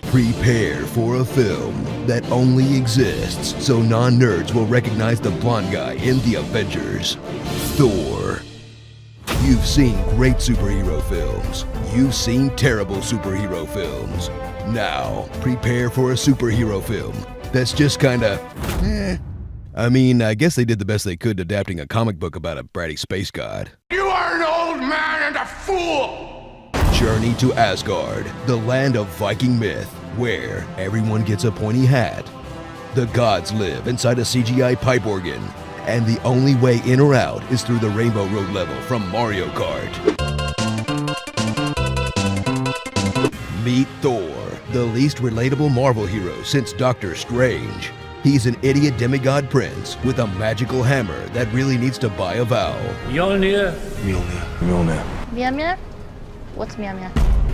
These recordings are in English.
Prepare for a film that only exists so non-nerds will recognize the blonde guy in The Avengers, Thor. You've seen great superhero films. You've seen terrible superhero films. Now, prepare for a superhero film that's just kinda, I mean, I guess they did the best they could adapting a comic book about a bratty space god. You are an old man and a fool! Journey to Asgard, the land of Viking myth, where everyone gets a pointy hat. The gods live inside a CGI pipe organ, and the only way in or out is through the Rainbow Road level from Mario Kart. Meet Thor, the least relatable Marvel hero since Doctor Strange. He's an idiot demigod prince with a magical hammer that really needs to buy a vowel. Mjolnir. Mjolnir. Mjolnir? What's Mjolnir?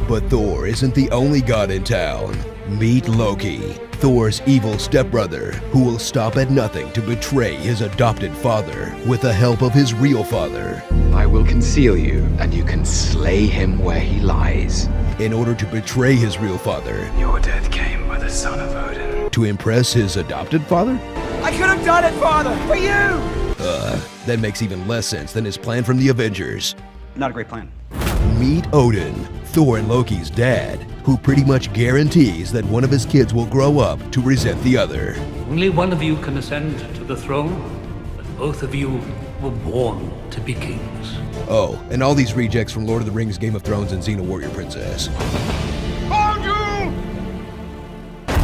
But Thor isn't the only god in town. Meet Loki, Thor's evil stepbrother, who will stop at nothing to betray his adopted father with the help of his real father. I will conceal you, and you can slay him where he lies. In order to betray his real father, Your death came by the son of Odin. to impress his adopted father? I could have done it, Father, for you! That makes even less sense than his plan from the Avengers. Not a great plan. Meet Odin, Thor and Loki's dad, who pretty much guarantees that one of his kids will grow up to resent the other. Only one of you can ascend to the throne, but both of you were born to be kings. Oh, and all these rejects from Lord of the Rings, Game of Thrones, and Xena Warrior Princess. Hold you!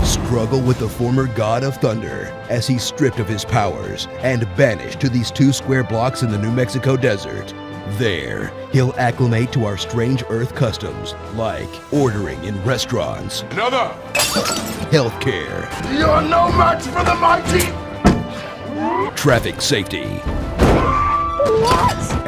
Struggle with the former god of thunder as he's stripped of his powers and banished to these 2 square blocks in the New Mexico desert. There, he'll acclimate to our strange earth customs, like ordering in restaurants, Another! healthcare, You're no match for the mighty! traffic safety,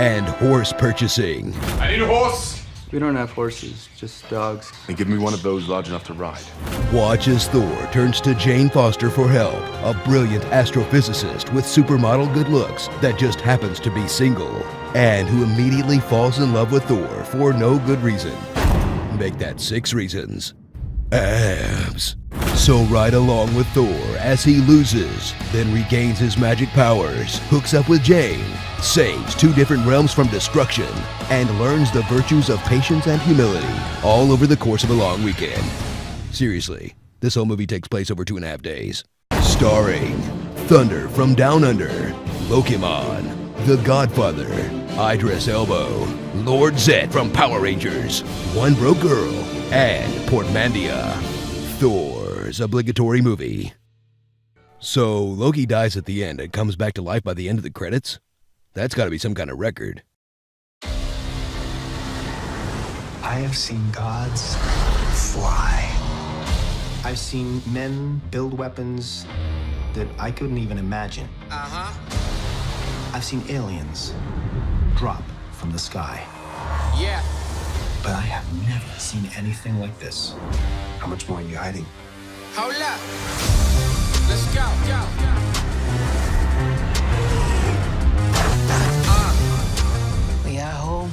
and horse purchasing. I need a horse! We don't have horses, just dogs. And give me one of those large enough to ride. Watch as Thor turns to Jane Foster for help, a brilliant astrophysicist with supermodel good looks that just happens to be single, and who immediately falls in love with Thor for no good reason. Make that 6 reasons. Abs. So ride along with Thor as he loses, then regains his magic powers, hooks up with Jane, saves 2 different realms from destruction, and learns the virtues of patience and humility, all over the course of a long weekend. Seriously, this whole movie takes place over 2.5 days. Starring Thunder from Down Under, Lokimon, The Godfather, Idris Elba, Lord Zed from Power Rangers, One Broke Girl, and Portmandia. Thor's obligatory movie. So Loki dies at the end and comes back to life by the end of the credits? That's gotta be some kind of record. I have seen gods fly. I've seen men build weapons that I couldn't even imagine. I've seen aliens drop from the sky. Yeah. But I have never seen anything like this. How much more are you hiding? Hold up. Let's go. We are home.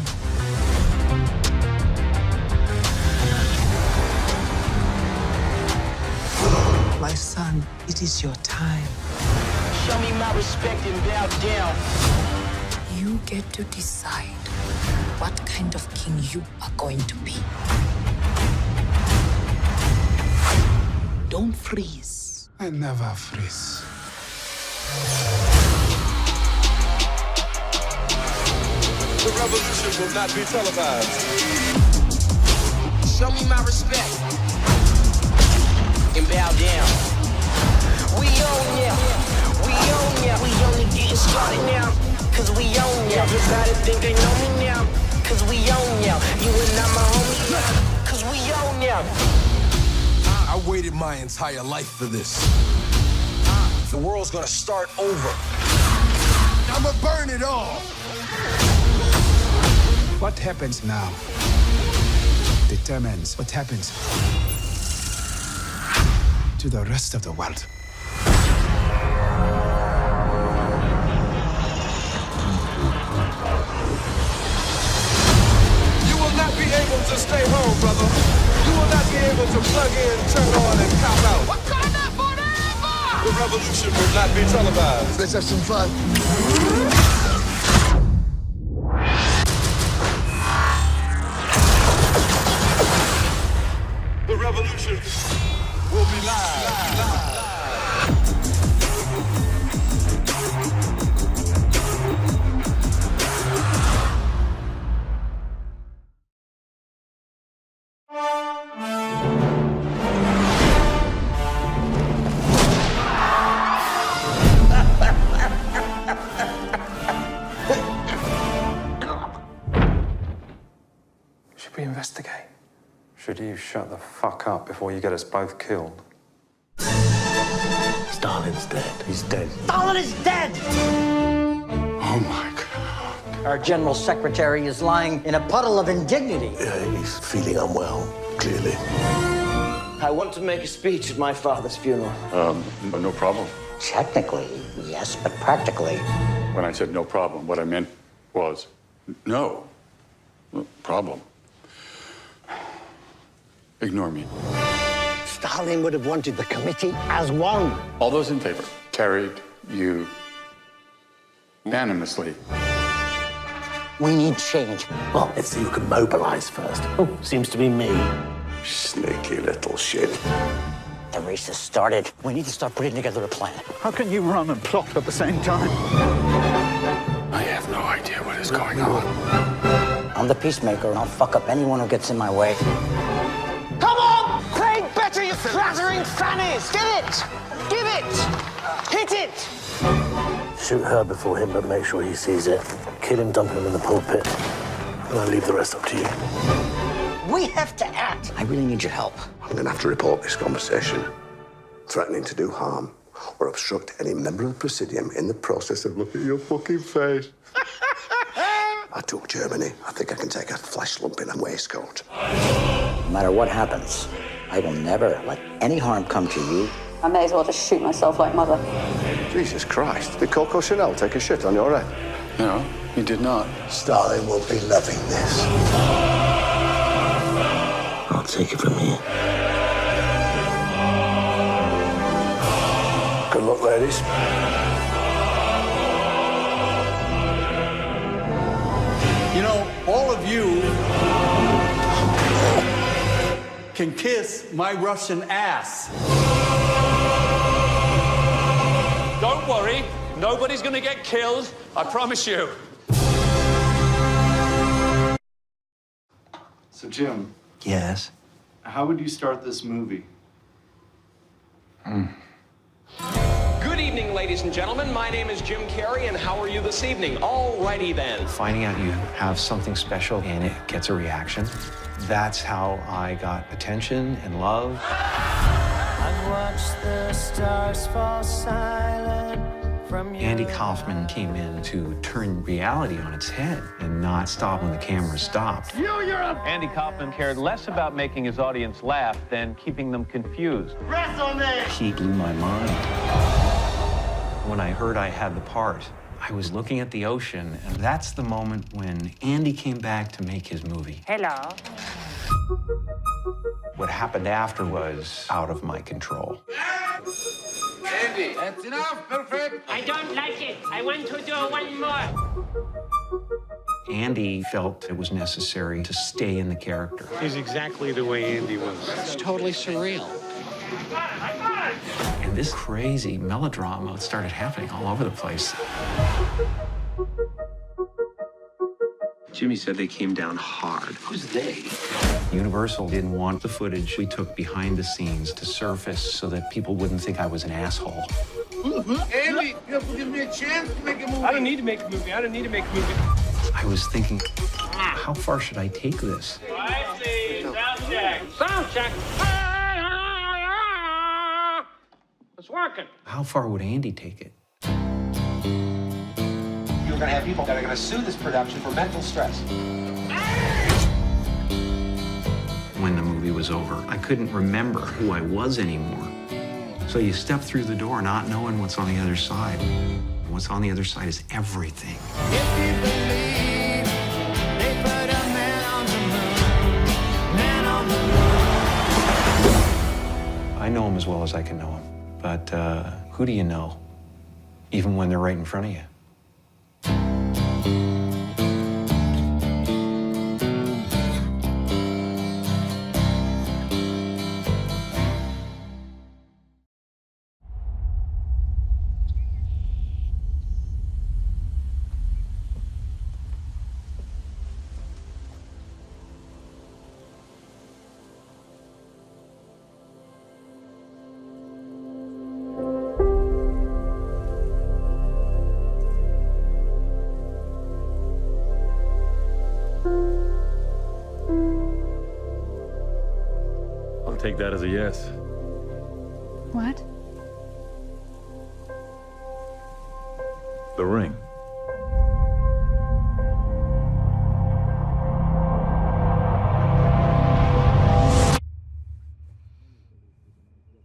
My son, it is your time. Show me my respect and bow down. You get to decide what kind of king you are going to be. Don't freeze. I never freeze. The revolution will not be televised. Show me my respect and bow down. We own ya. We own ya. We only getting started now. Cause we own ya. Everybody think they know me now. Cause we own ya. You and I'm a homie. Cause we own ya. I waited my entire life for this. The world's gonna start over. I'ma burn it all. What happens now determines what happens to the rest of the world. You will not be able to stay home, brother. You will will not be able to plug in, turn on, and cop out. Wakanda forever! The revolution will not be televised. Let's have some fun. The revolution will be live. Should we investigate? Should you shut the fuck up before you get us both killed? Stalin's dead. He's dead. Stalin is dead! Oh my God. Our general secretary is lying in a puddle of indignity. Yeah, he's feeling unwell, clearly. I want to make a speech at my father's funeral. No problem. Technically, yes, but practically. When I said no problem, what I meant was no problem. Ignore me. Stalin would have wanted the committee as one. All those in favor? Carried unanimously. We need change. Well, let's see who can mobilize first. Oh, seems to be me. Sneaky little shit. The race has started. We need to start putting together a plan. How can you run and plot at the same time? I have no idea what is going on. I'm the peacemaker, and I'll fuck up anyone who gets in my way. Come on! Craig, better, you flattering fannies! Give it! Give it! Hit it! Shoot her before him, but make sure he sees it. Kill him, dump him in the pulpit. And I'll leave the rest up to you. We have to act. I really need your help. I'm going to have to report this conversation. Threatening to do harm or obstruct any member of the Presidium in the process of looking at your fucking face. I took Germany. I think I can take a flesh lump in a waistcoat. No matter what happens, I will never let any harm come to you. I may as well just shoot myself like mother. Jesus Christ. Did Coco Chanel take a shit on your head? No, he did not. Stalin will be loving this. I'll take it from here. Good luck, ladies. You know, all of you can kiss my Russian ass. Don't worry, nobody's gonna get killed, I promise you. So, Jim. Yes? How would you start this movie? Good evening, ladies and gentlemen. My name is Jim Carrey, and how are you this evening? Alrighty then. Finding out you have something special and it gets a reaction. That's how I got attention and love. I've watched the stars fall silent from Andy Kaufman came in to turn reality on its head and not stop when the camera stopped. Andy Kaufman cared less about making his audience laugh than keeping them confused. He blew my mind. When I heard I had the part, I was looking at the ocean, and that's the moment when Andy came back to make his movie. Hello. What happened after was out of my control. Andy, that's enough. Perfect. I don't like it. I want to do one more. Andy felt it was necessary to stay in the character. He's exactly the way Andy was. It's totally surreal. And this crazy melodrama started happening all over the place. Jimmy said they came down hard. Who's they? Universal didn't want the footage we took behind the scenes to surface so that people wouldn't think I was an asshole. Andy, you have to give me a chance to make a movie. I don't need to make a movie. I don't need to make a movie. I was thinking, how far should I take this? Quiet, please. Sound check. Sound check. It's working. How far would Andy take it? You're going to have people that are going to sue this production for mental stress. When the movie was over, I couldn't remember who I was anymore. So you step through the door not knowing what's on the other side. What's on the other side is everything. I know him as well as I can know him. But who do you know, even when they're right in front of you? Take that as a yes. What? The ring.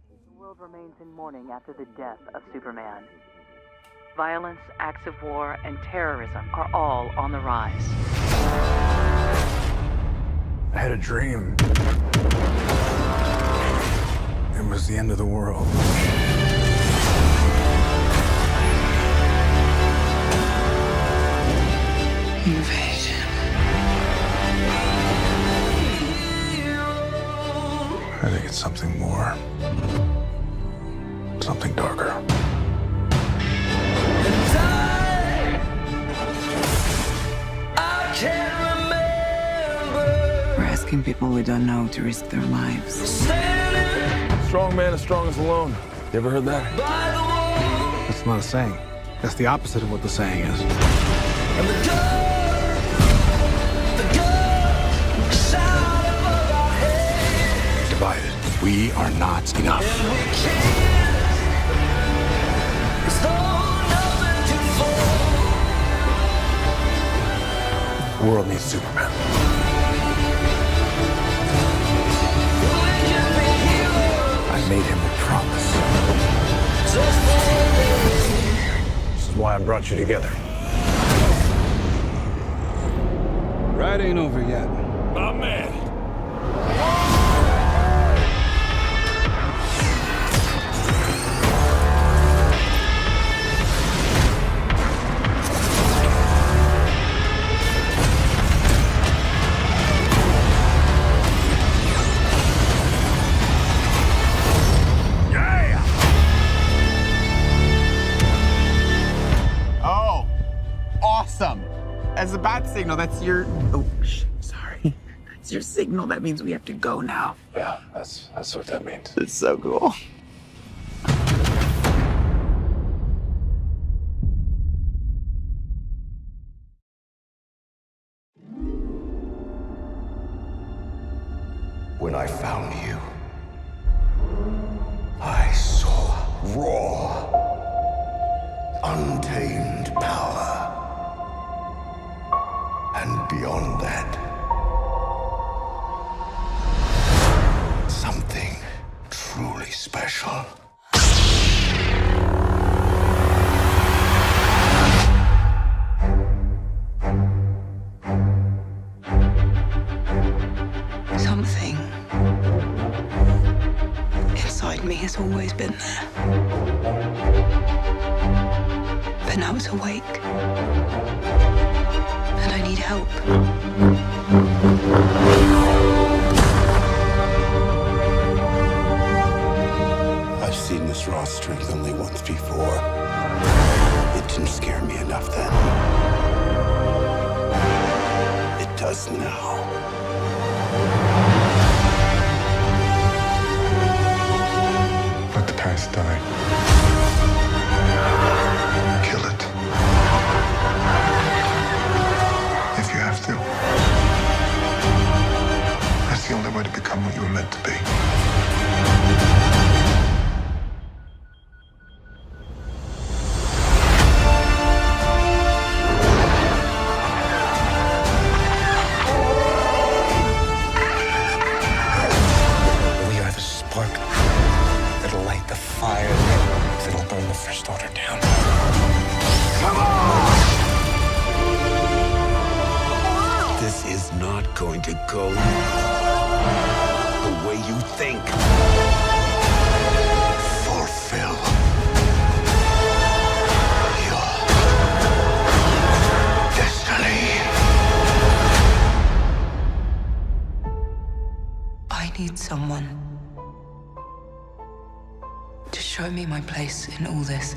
The world remains in mourning after the death of Superman. Violence, acts of war, and terrorism are all on the rise. I had a dream. It was the end of the world. Invasion. I think it's something more. Something darker. We're asking people we don't know to risk their lives. Strong man is strongest alone. You ever heard that? That's not a saying. That's the opposite of what the saying is. Divided. We are not enough. The world needs Superman. I made him a promise. This is why I brought you together. Ride ain't over yet. My man. That's a bat signal. That's your... Oh, sorry. That's your signal. That means we have to go now. Yeah, that's what that means. It's so cool. When I found you, I saw raw, untamed power. And beyond that, something truly special. Something inside me has always been there. But now it's awake. And I need help. I've seen this raw strength only once before. It didn't scare me enough then. It does now. Let the past die. Kill it. If you have to. That's the only way to become what you were meant to be. We are the spark that'll light the fire that'll burn the First Order down. Come on! This is not going to go the way you think. need someone to show me my place in all this.